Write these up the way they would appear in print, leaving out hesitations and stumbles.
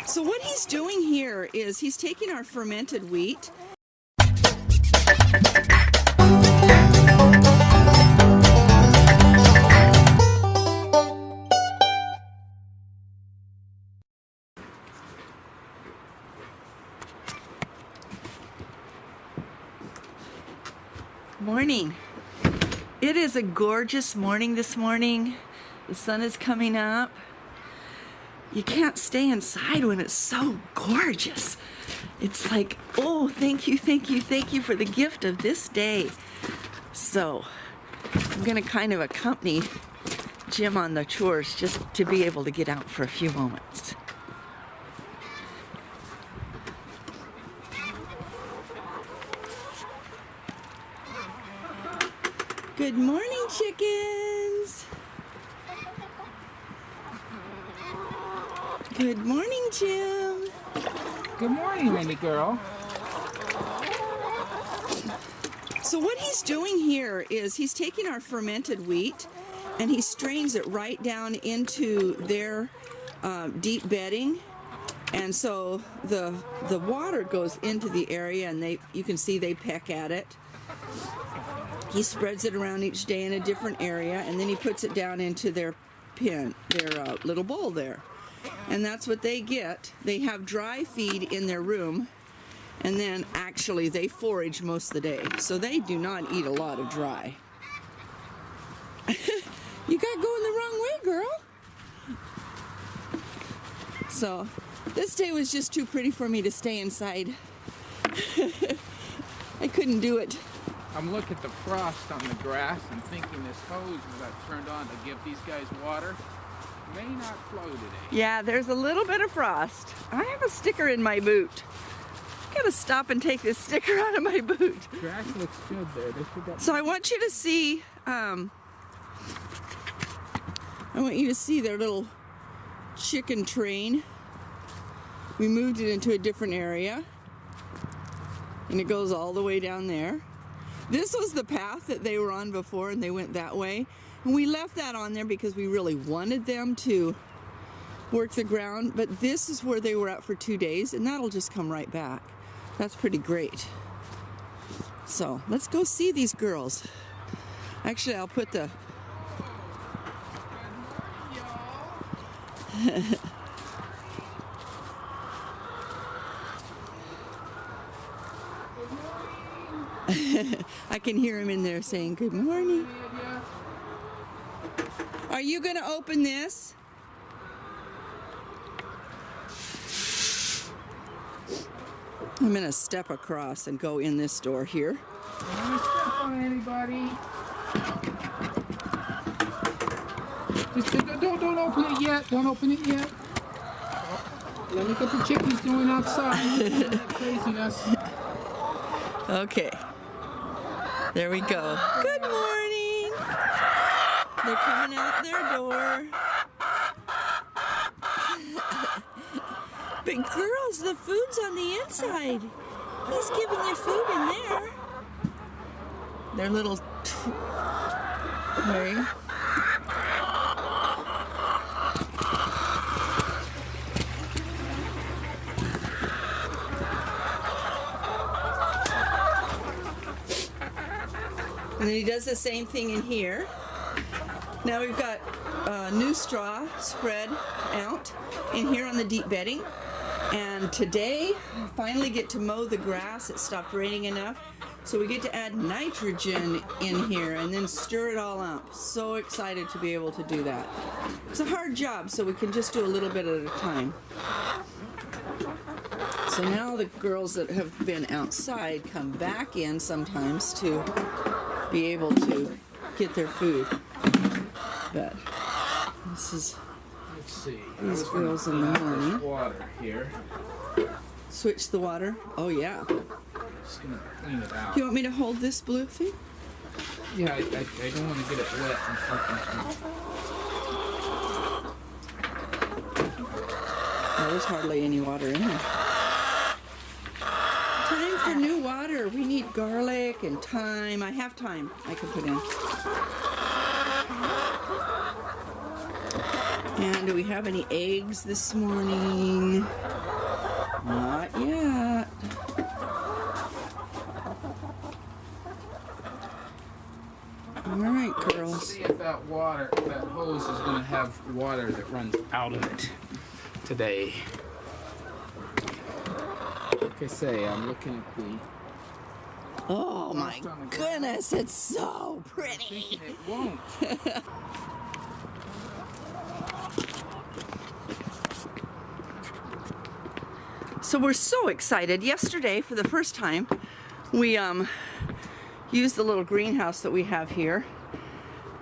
So what he's doing here is he's taking our fermented wheat. Morning. It is a gorgeous morning this morning. The sun is coming up. You can't stay inside when it's so gorgeous. It's like, oh, thank you, thank you, thank you for the gift of this day. So I'm gonna kind of accompany Jim on the chores just to be able to get out for a few moments. Good morning, chickens. Good morning, Jim. Good morning, Rhenda girl. So what he's doing here is he's taking our fermented wheat and he strains it right down into their deep bedding, and so the water goes into the area, and you can see they peck at it. He spreads it around each day in a different area, and then he puts it down into their pen, their little bowl there. And that's what they get. They have dry feed in their room, and then actually they forage most of the day. So they do not eat a lot of dry. You got going the wrong way, girl. So this day was just too pretty for me to stay inside. I couldn't do it. I'm looking at the frost on the grass and thinking this hose that I've turned on to give these guys water may not flow today. Yeah, there's a little bit of frost. I have a sticker in my boot. I gotta stop and take this sticker out of my boot. The grass looks good there. So I want you to see, their little chicken train. We moved it into a different area, and it goes all the way down there. This was the path that they were on before, and they went that way. And we left that on there because we really wanted them to work the ground, but this is where they were at for 2 days, and that'll just come right back. That's pretty great. So let's go see these girls. Actually, I'll put the... I can hear him in there saying, good morning. Are you going to open this? I'm going to step across and go in this door here. Don't step on anybody. Just don't open it yet. Don't open it yet. Let me get the chickens doing outside. Craziness. Okay. There we go. Good morning. They're coming out their door. But girls, the food's on the inside. He's giving you food in there. Their little tray. And then he does the same thing in here. Now we've got new straw spread out in here on the deep bedding. And today, we finally get to mow the grass. It stopped raining enough. So we get to add nitrogen in here and then stir it all up. So excited to be able to do that. It's a hard job, so we can just do a little bit at a time. So now the girls that have been outside come back in sometimes to be able to get their food. But this is... Let's see. These girls in the morning. Water here. Switch the water. Oh yeah. Just gonna clean it out. Do you want me to hold this blue thing? Yeah, I don't want to get it wet and fucking. Oh, there's hardly any water in there. Time for new water. We need garlic and thyme. I have thyme I can put in. And do we have any eggs this morning? Not yet. All right, girls. Let's see if that hose is going to have water that runs out of it today. Like I say, I'm looking at the... Oh my goodness, it's so pretty. It won't. So we're so excited. Yesterday, for the first time, we used the little greenhouse that we have here.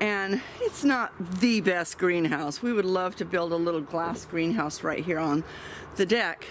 And it's not the best greenhouse. We would love to build a little glass greenhouse right here on the deck.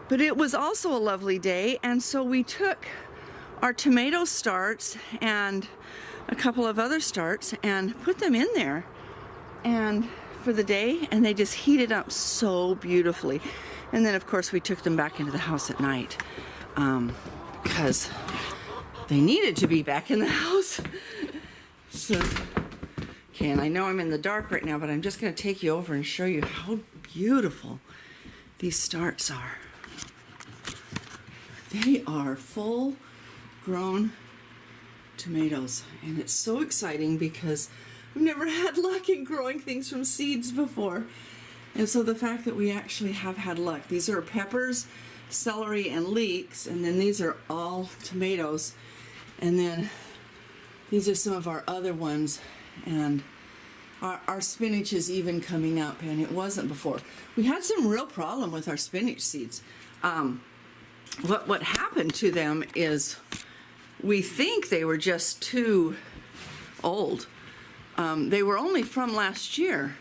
But it was also a lovely day, and so we took our tomato starts and a couple of other starts and put them in there and for the day, and they just heated up so beautifully. And then of course we took them back into the house at night because they needed to be back in the house. So, okay, and I know I'm in the dark right now, but I'm just going to take you over and show you how beautiful these starts are. They are full grown tomatoes, and it's so exciting because we've never had luck in growing things from seeds before. And so the fact that we actually have had luck. These are peppers, celery, and leeks, and then these are all tomatoes, and then these are some of our other ones, and our spinach is even coming up, and it wasn't before. We had some real problem with our spinach seeds. What happened to them is we think they were just too old. They were only from last year,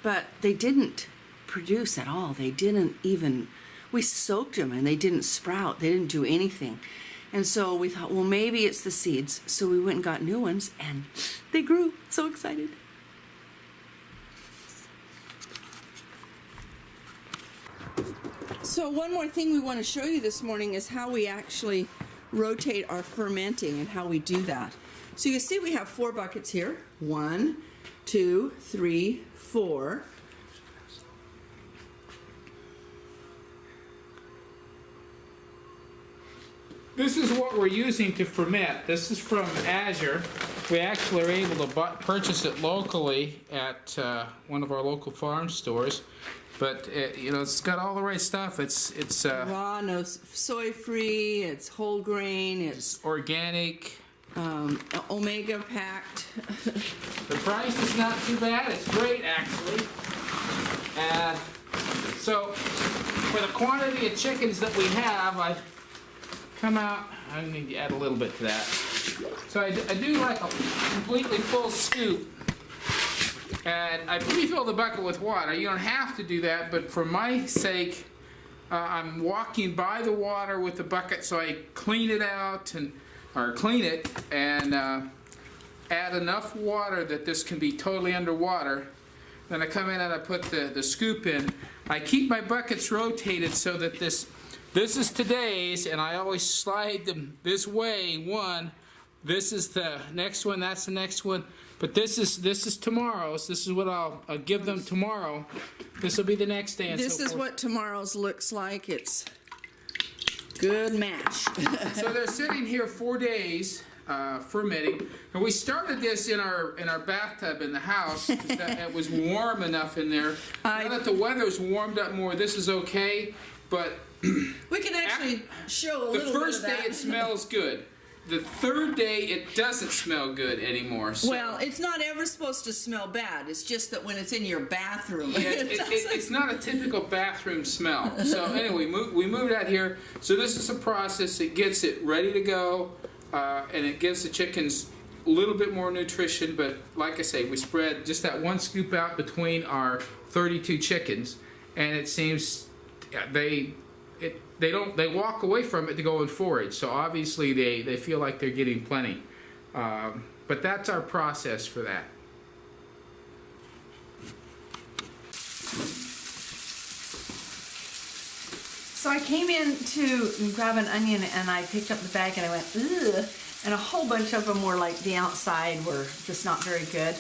but they didn't produce at all. They didn't even, we soaked them and they didn't sprout. They didn't do anything. And so we thought, well, maybe it's the seeds. So we went and got new ones, and they grew. So excited. So one more thing we want to show you this morning is how we actually rotate our fermenting and how we do that. So you see we have 4 buckets here. 1, 2, 3, 4. This is what we're using to ferment. This is from Azure. We actually are able to purchase it locally at one of our local farm stores. But you know, it's got all the right stuff. It's raw, no soy free. It's whole grain. It's organic. Omega packed. The price is not too bad. It's great, actually. So for the quantity of chickens that we have, I've come out. I need to add a little bit to that. So I do like a completely full scoop. And I refill the bucket with water. You don't have to do that, but for my sake, I'm walking by the water with the bucket, so I clean it out or clean it and add enough water that this can be totally underwater. Then I come in and I put the scoop in. I keep my buckets rotated so that this is today's, and I always slide them this way. One, this is the next one, that's the next one. But this is tomorrow's. This is what I'll give them tomorrow. This will be the next day. And this so is what tomorrow's looks like. It's good mash. So they're sitting here 4 days fermenting. And we started this in our bathtub in the house because it was warm enough in there. Now that the weather's warmed up more, this is okay. But we can actually show a little bit of that. The first day it smells good. The third day, it doesn't smell good anymore. So. Well, it's not ever supposed to smell bad. It's just that when it's in your bathroom. Yeah, it's not a typical bathroom smell. So anyway, we moved out here. So this is a process. It gets it ready to go, and it gives the chickens a little bit more nutrition. But like I say, we spread just that 1 scoop out between our 32 chickens, and it seems they walk away from it to go and forage. So obviously they feel like they're getting plenty. But that's our process for that. So I came in to grab an onion and I picked up the bag and I went, ugh. And a whole bunch of them were like the outside were just not very good.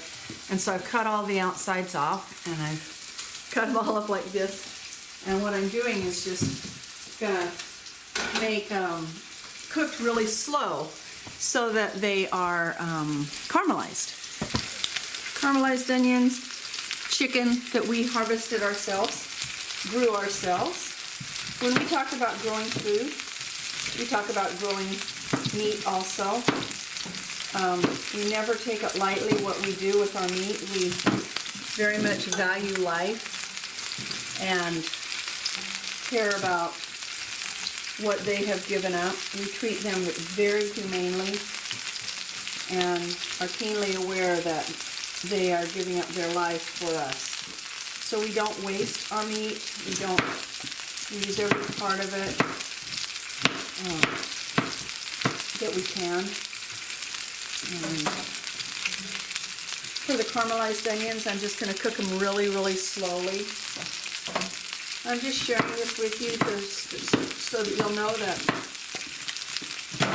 And so I've cut all the outsides off, and I've cut them all up like this. And what I'm doing is just gonna make cooked really slow so that they are caramelized. Caramelized onions, chicken that we harvested ourselves, grew ourselves. When we talk about growing food, we talk about growing meat also. We never take it lightly what we do with our meat. We very much value life and care about what they have given up. We treat them very humanely and are keenly aware that they are giving up their life for us. So we don't waste our meat. We use every part of it that we can. For the caramelized onions, I'm just going to cook them really, really slowly. I'm just sharing this with you so that you'll know that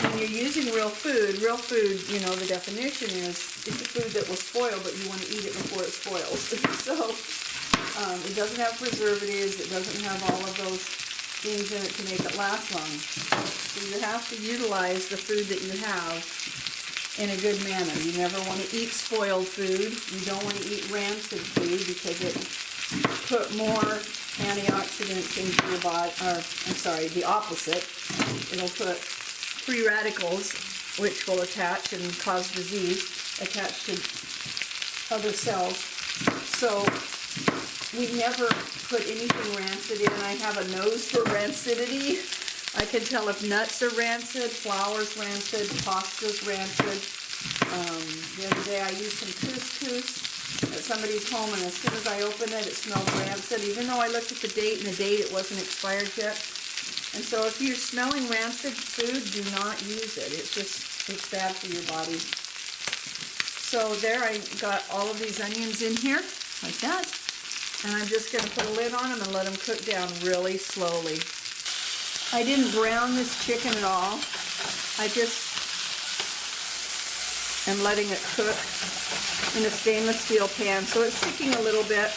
when you're using real food, you know, the definition is it's a food that will spoil, but you want to eat it before it spoils. So it doesn't have preservatives, it doesn't have all of those things in it to make it last long. So you have to utilize the food that you have in a good manner. You never want to eat spoiled food. You don't want to eat rancid food because it put more antioxidants into your body, or I'm sorry, the opposite. It'll put free radicals, which will attach and cause disease, attach to other cells. So we never put anything rancid in. I have a nose for rancidity. I can tell if nuts are rancid, flour's rancid, pasta's rancid. The other day I used some couscous at somebody's home, and as soon as I opened it, it smelled rancid, even though I looked at the date, and the date it wasn't expired yet. And so if you're smelling rancid food, do not use it. It's bad for your body. So there, I got all of these onions in here, like that. And I'm just going to put a lid on them and let them cook down really slowly. I didn't brown this chicken at all. I just am letting it cook in a stainless steel pan. So it's sticking a little bit,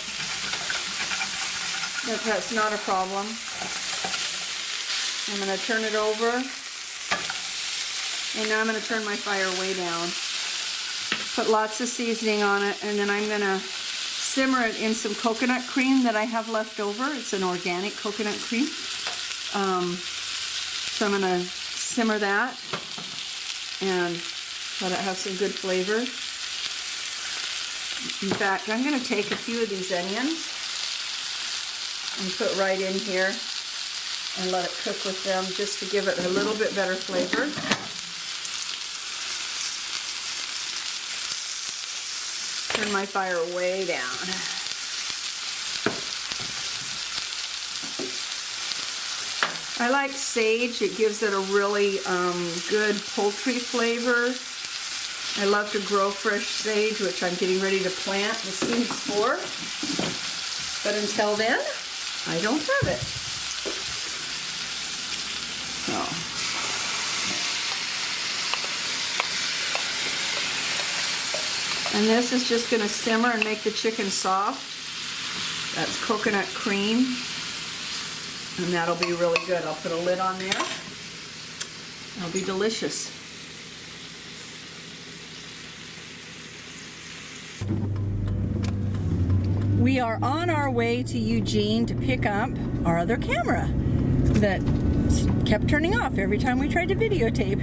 but that's not a problem. I'm going to turn it over, and now I'm going to turn my fire way down. Put lots of seasoning on it, and then I'm going to simmer it in some coconut cream that I have left over. It's an organic coconut cream. So I'm going to simmer that and let it have some good flavor. In fact, I'm going to take a few of these onions and put right in here and let it cook with them just to give it a little bit better flavor. Turn my fire way down. I like sage. It gives it a really good poultry flavor. I love to grow fresh sage, which I'm getting ready to plant the seeds for. But until then, I don't have it. And this is just going to simmer and make the chicken soft. That's coconut cream. And that'll be really good. I'll put a lid on there. It'll be delicious. We are on our way to Eugene to pick up our other camera that kept turning off every time we tried to videotape.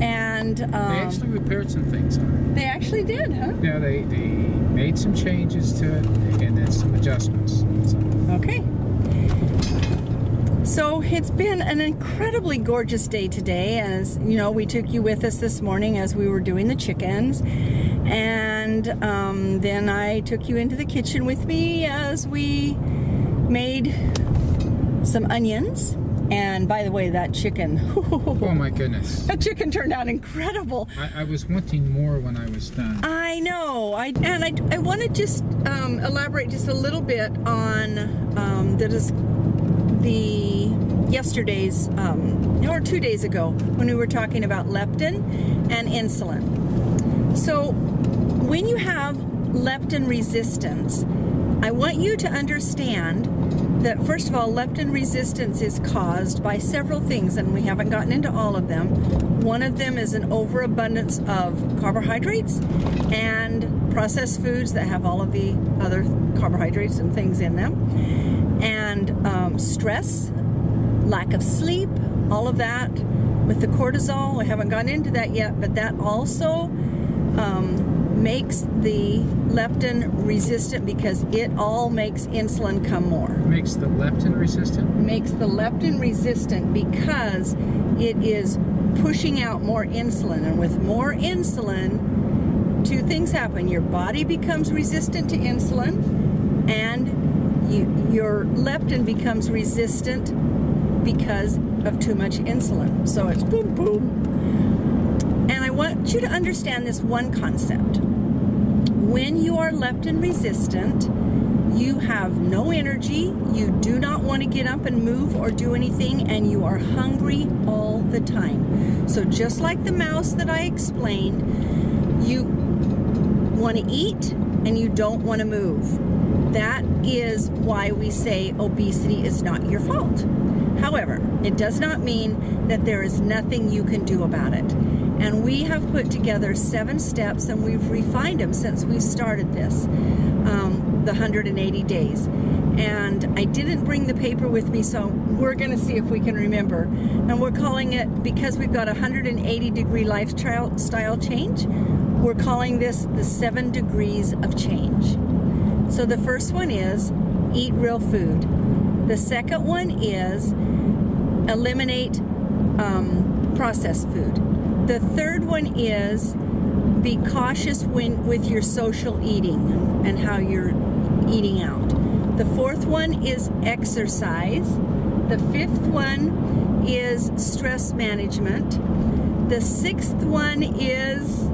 And they actually repaired some things on it. They actually did, huh? Yeah, they made some changes to it and then some adjustments. So. Okay. So it's been an incredibly gorgeous day today. As you know, we took you with us this morning as we were doing the chickens. And then I took you into the kitchen with me as we made some onions. And by the way, that chicken. Oh my goodness. That chicken turned out incredible. I was wanting more when I was done. I know. I want to just elaborate just a little bit on yesterday's, or 2 days ago, when we were talking about leptin and insulin. So when you have leptin resistance, I want you to understand that, first of all, leptin resistance is caused by several things, and we haven't gotten into all of them. One of them is an overabundance of carbohydrates and processed foods that have all of the other carbohydrates and things in them, and stress, lack of sleep, all of that. With the cortisol, we haven't gotten into that yet, but that also makes the leptin resistant because it all makes insulin come more. Makes the leptin resistant? Makes the leptin resistant because it is pushing out more insulin. And with more insulin, two things happen. Your body becomes resistant to insulin, and your leptin becomes resistant because of too much insulin. So it's boom, boom. And I want you to understand this one concept. When you are leptin resistant, you have no energy, you do not want to get up and move or do anything, and you are hungry all the time. So just like the mouse that I explained, you want to eat and you don't want to move. That is why we say obesity is not your fault. However, it does not mean that there is nothing you can do about it. And we have put together 7 steps, and we've refined them since we started this, the 180 days. And I didn't bring the paper with me, so we're going to see if we can remember. And we're calling it, because we've got a 180-degree lifestyle change, we're calling this the 7 degrees of change. So the first one is eat real food. The second one is eliminate processed food. The third one is be cautious with your social eating and how you're eating out. The fourth one is exercise. The fifth one is stress management. The sixth one is,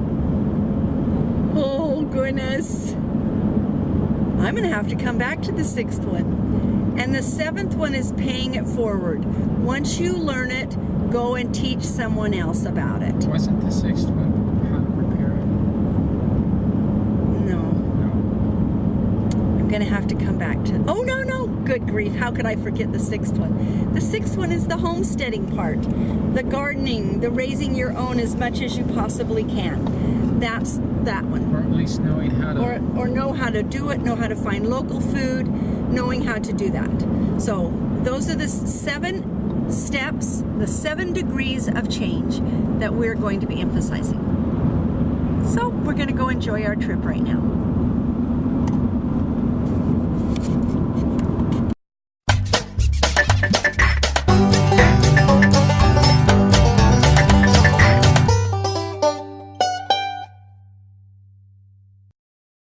oh goodness, I'm going to have to come back to the sixth one. And the seventh one is paying it forward. Once you learn it, go and teach someone else about it. Wasn't the sixth one how to repair it? No. I'm going to have to come back to... Oh, no. Good grief. How could I forget the sixth one? The sixth one is the homesteading part. The gardening, the raising your own as much as you possibly can. That's that one. Or at least knowing how to... Or know how to do it, know how to find local food, knowing how to do that. So those are the 7 steps, the 7 degrees of change that we're going to be emphasizing. So we're going to go enjoy our trip right now.